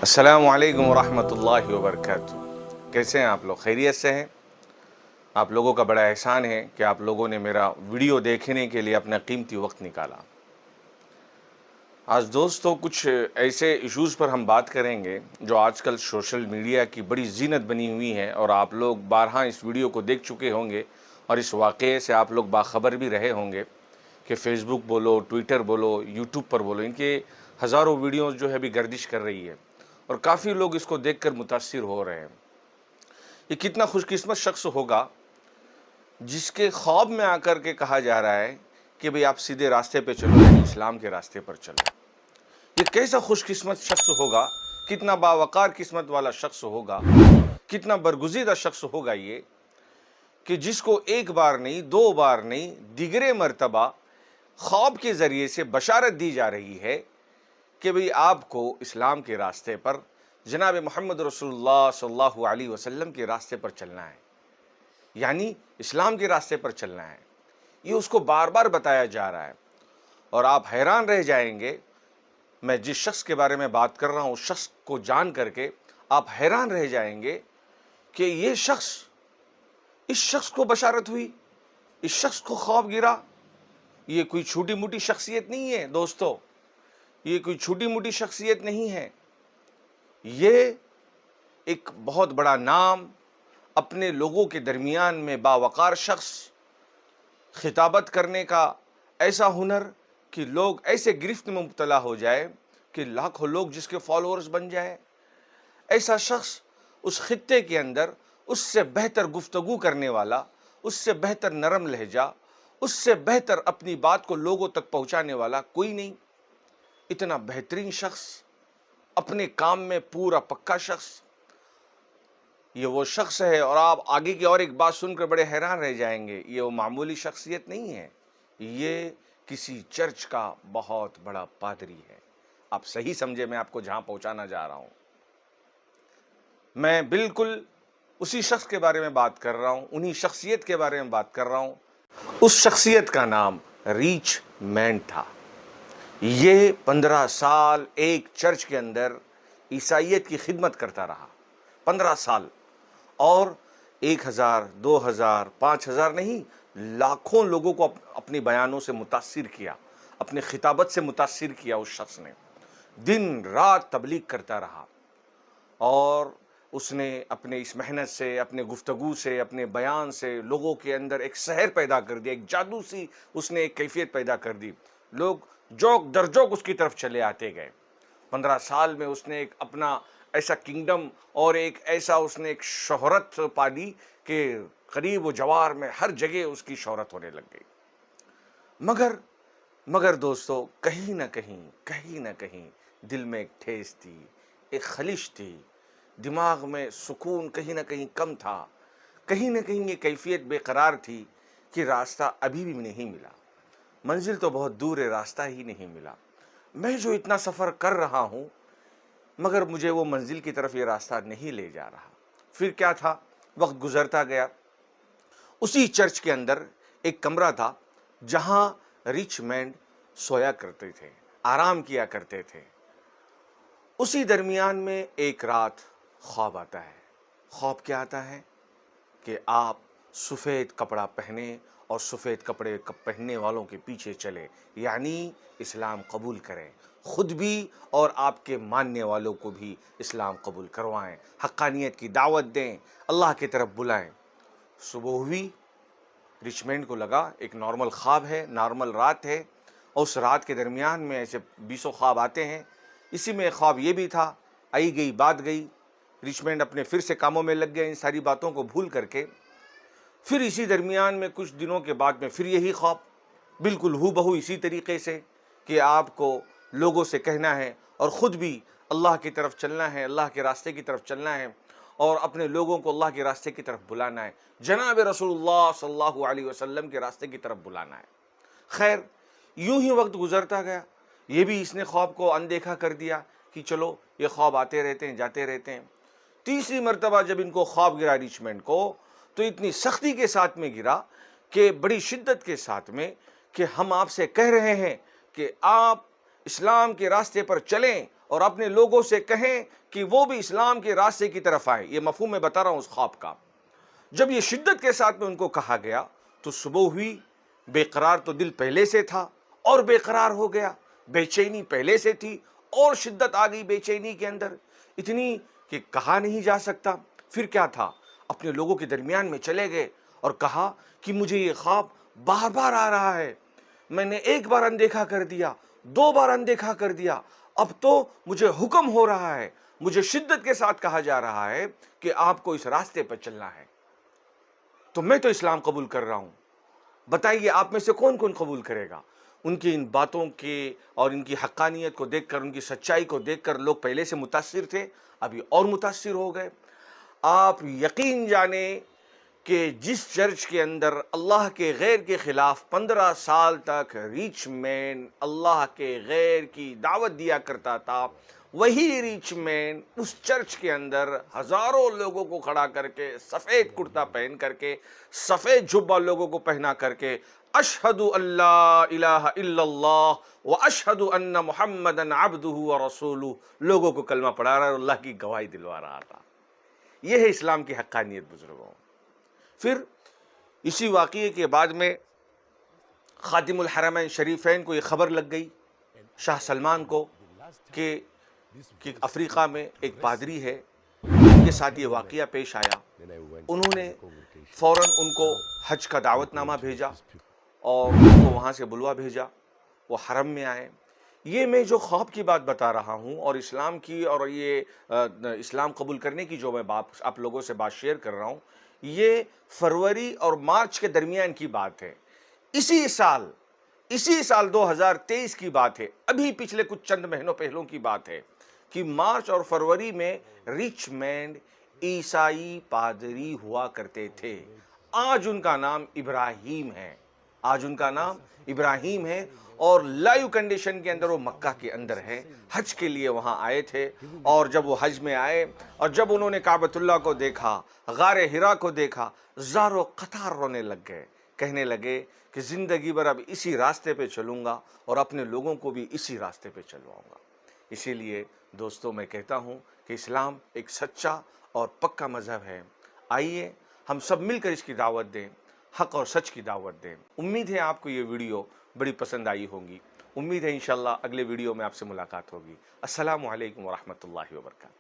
अस्सलामुअलैकुम वरहमतुल्लाहि वबरकातुहू। कैसे हैं आप लोग? खैरियत से हैं? आप लोगों का बड़ा एहसान है कि आप लोगों ने मेरा वीडियो देखने के लिए अपना कीमती वक्त निकाला। आज दोस्तों कुछ ऐसे इश्यूज़ पर हम बात करेंगे जो आजकल सोशल मीडिया की बड़ी ज़ीनत बनी हुई हैं, और आप लोग बारहा इस वीडियो को देख चुके होंगे और इस वाक़ये से आप लोग बाखबर भी रहे होंगे कि फ़ेसबुक बोलो, ट्विटर बोलो, यूट्यूब पर बोलो, इनके हज़ारों वीडियोज़ जो है अभी गर्दिश कर रही है और काफ़ी लोग इसको देखकर मुतासिर हो रहे हैं। ये कितना खुशकिस्मत शख्स होगा जिसके ख्वाब में आकर के कहा जा रहा है कि भाई आप सीधे रास्ते पे चलो, यानी इस्लाम के रास्ते पर चलो। ये कैसा खुशकिस्मत शख्स होगा, कितना बावकार किस्मत वाला शख्स होगा, कितना बरगुज़ीदा शख्स होगा ये, कि जिसको एक बार नहीं, दो बार नहीं, दिगरे मर्तबा ख्वाब के ज़रिए से बशारत दी जा रही है कि भाई आपको इस्लाम के रास्ते पर, जनाब मोहम्मद रसूलुल्लाह सल्लल्लाहु अलैहि वसल्लम के रास्ते पर चलना है, यानी इस्लाम के रास्ते पर चलना है। ये उसको बार बार बताया जा रहा है और आप हैरान रह जाएंगे। मैं जिस शख्स के बारे में बात कर रहा हूँ, उस शख्स को जान करके आप हैरान रह जाएंगे कि ये शख्स, इस शख्स को बशारत हुई, इस शख्स को ख्वाब गिरा। ये कोई छोटी मोटी शख्सियत नहीं है दोस्तों, ये कोई छोटी मोटी शख्सियत नहीं है। ये एक बहुत बड़ा नाम, अपने लोगों के दरमियान में बावकार शख्स, खिताबत करने का ऐसा हुनर कि लोग ऐसे गिरफ्त में मुब्तला हो जाए कि लाखों लोग जिसके फॉलोअर्स बन जाए। ऐसा शख्स उस खित्ते के अंदर उससे बेहतर गुफ्तगू करने वाला, उससे बेहतर नरम लहजा, उससे बेहतर अपनी बात को लोगों तक पहुंचाने वाला कोई नहीं। इतना बेहतरीन शख्स, अपने काम में पूरा पक्का शख्स, ये वो शख्स है। और आप आगे की और एक बात सुनकर बड़े हैरान रह जाएंगे, ये वो मामूली शख्सियत नहीं है, ये किसी चर्च का बहुत बड़ा पादरी है। आप सही समझे मैं आपको जहां पहुंचाना जा रहा हूं। मैं बिल्कुल उसी शख्स के बारे में बात कर रहा हूं, उन्हीं शख्सियत के बारे में बात कर रहा हूं। उस शख्सियत का नाम रीच मैन था। ये 15 साल एक चर्च के अंदर ईसाइयत की खिदमत करता रहा, 15 साल, और 1000, 2000, 5000 नहीं, लाखों लोगों को अपने बयानों से मुतासिर किया, अपने खिताबत से मुतासिर किया। उस शख्स ने दिन रात तबलीग करता रहा और उसने अपने इस मेहनत से, अपने गुफ्तगू से, अपने बयान से लोगों के अंदर एक सहर पैदा कर दिया, एक जादू सी उसने एक कैफियत पैदा कर दी। लोग जोक दर जोक उसकी तरफ चले आते गए। 15 साल में उसने एक अपना ऐसा किंगडम और एक ऐसा उसने एक शोहरत पाली कि करीब व जवार में हर जगह उसकी शोहरत होने लग गई। मगर दोस्तों, कहीं ना कहीं दिल में एक ठेस थी, एक खलिश थी, दिमाग में सुकून कहीं ना कहीं कम था, कहीं ना कहीं ये कैफियत बेकरार थी कि रास्ता अभी भी नहीं मिला, मंजिल तो बहुत दूर है, रास्ता ही नहीं मिला। मैं जो इतना सफ़र कर रहा हूँ, मगर मुझे वो मंजिल की तरफ ये रास्ता नहीं ले जा रहा। फिर क्या था, वक्त गुजरता गया। उसी चर्च के अंदर एक कमरा था जहाँ रिच मैन सोया करते थे, आराम किया करते थे। उसी दरमियान में एक रात ख्वाब आता है। ख्वाब क्या आता है कि आप सफ़ेद कपड़ा पहने और सफ़ेद कपड़े पहनने वालों के पीछे चले, यानी इस्लाम कबूल करें, ख़ुद भी और आपके मानने वालों को भी इस्लाम कबूल करवाएं, हक्कानियत की दावत दें, अल्लाह की तरफ बुलाएं। सुबह हुई, रिचमैन को लगा एक नॉर्मल ख्वाब है, नॉर्मल रात है, और उस रात के दरमियान में ऐसे 20 ख्वाब आते हैं। इसी में ख्वाब ये भी था, आई गई बात गई। रिचमैन अपने फिर से कामों में लग गए, इन सारी बातों को भूल करके। फिर इसी दरमियान में कुछ दिनों के बाद में फिर यही ख्वाब, बिल्कुल हूबहू इसी तरीके से कि आपको लोगों से कहना है और ख़ुद भी अल्लाह की तरफ चलना है, अल्लाह के रास्ते की तरफ चलना है और अपने लोगों को अल्लाह के रास्ते की तरफ बुलाना है, जनाब रसूलुल्लाह सल्लल्लाहु अलैहि वसल्लम के रास्ते की तरफ बुलाना है। खैर, यूं ही वक्त गुजरता गया। ये भी इसने ख्वाब को अनदेखा कर दिया कि चलो ये ख्वाब आते रहते हैं, जाते रहते हैं। तीसरी मरतबा जब इनको ख्वाब गिरा रिचमैन को, तो इतनी सख्ती के साथ में गिरा कि बड़ी शिद्दत के साथ में कि हम आपसे कह रहे हैं कि आप इस्लाम के रास्ते पर चलें और अपने लोगों से कहें कि वो भी इस्लाम के रास्ते की तरफ आए। ये मफहूम मैं बता रहा हूँ उस ख्वाब का। जब ये शिद्दत के साथ में उनको कहा गया तो सुबह हुई। बेकरार तो दिल पहले से था और बेकरार हो गया, बेचैनी पहले से थी और शिद्दत आ गई बेचैनी के अंदर, इतनी कि कहा नहीं जा सकता। फिर क्या था, अपने लोगों के दरमियान में चले गए और कहा कि मुझे ये ख्वाब बार बार आ रहा है, मैंने एक बार अनदेखा कर दिया, 2 बार अनदेखा कर दिया, अब तो मुझे हुक्म हो रहा है, मुझे शिद्दत के साथ कहा जा रहा है कि आपको इस रास्ते पर चलना है। तो मैं तो इस्लाम कबूल कर रहा हूं, बताइए आप में से कौन कौन कबूल करेगा। उनकी इन बातों के और इनकी हक्कानियत को देखकर, उनकी सच्चाई को देखकर लोग पहले से मुतासिर थे, अभी और मुतासिर हो गए। आप यकीन जाने कि जिस चर्च के अंदर अल्लाह के गैर के खिलाफ 15 साल तक रिच मैन अल्लाह के गैर की दावत दिया करता था, वही रिच मैन उस चर्च के अंदर हजारों लोगों को खड़ा करके, सफ़ेद कुर्ता पहन करके, सफ़ेद जुब्बा लोगों को पहना करके, अशहदु अल्ला इलाहा इल्लल्लाह व अशहदु अन्ना मुहम्मदन अब्दुहु व रसूलुहु लोगों को कलमा पढ़ा रहा और अल्लाह की गवाही दिलवा रहा था। यह है इस्लाम की हक्कानियत बुजुर्गों। फिर इसी वाक़ये के बाद में खातिमुल हरमैन शरीफैन को ये खबर लग गई, शाह सलमान को, कि अफ्रीका में एक पादरी है, उनके साथ ये वाक़या पेश आया। उन्होंने फ़ौरन उनको हज का दावतनामा भेजा और उनको वहाँ से बुलवा भेजा, वो हरम में आए। ये मैं जो ख्वाब की बात बता रहा हूँ और इस्लाम की और ये इस्लाम कबूल करने की जो मैं बात आप लोगों से बात शेयर कर रहा हूँ, ये फरवरी और मार्च के दरमियान की बात है। इसी साल 2023 की बात है, अभी पिछले कुछ चंद महीनों पहलों की बात है कि मार्च और फरवरी में रिच मैन ईसाई पादरी हुआ करते थे। आज उनका नाम इब्राहिम है और लाइव कंडीशन के अंदर वो मक्का के अंदर है, हज के लिए वहां आए थे। और जब वो हज में आए और जब उन्होंने काबतुल्लाह को देखा, गारे हिरा को देखा, ज़ारो कतार रोने लग गए, कहने लगे कि ज़िंदगी भर अब इसी रास्ते पे चलूँगा और अपने लोगों को भी इसी रास्ते पे चलवाऊँगा। इसीलिए दोस्तों मैं कहता हूँ कि इस्लाम एक सच्चा और पक्का मज़हब है। आइए हम सब मिलकर इसकी दावत दें, हक़ और सच की दावत दें। उम्मीद है आपको ये वीडियो बड़ी पसंद आई होगी। उम्मीद है इंशाअल्लाह अगले वीडियो में आपसे मुलाकात होगी। अस्सलामु अलैकुम व रहमतुल्लाहि व बरकातहू।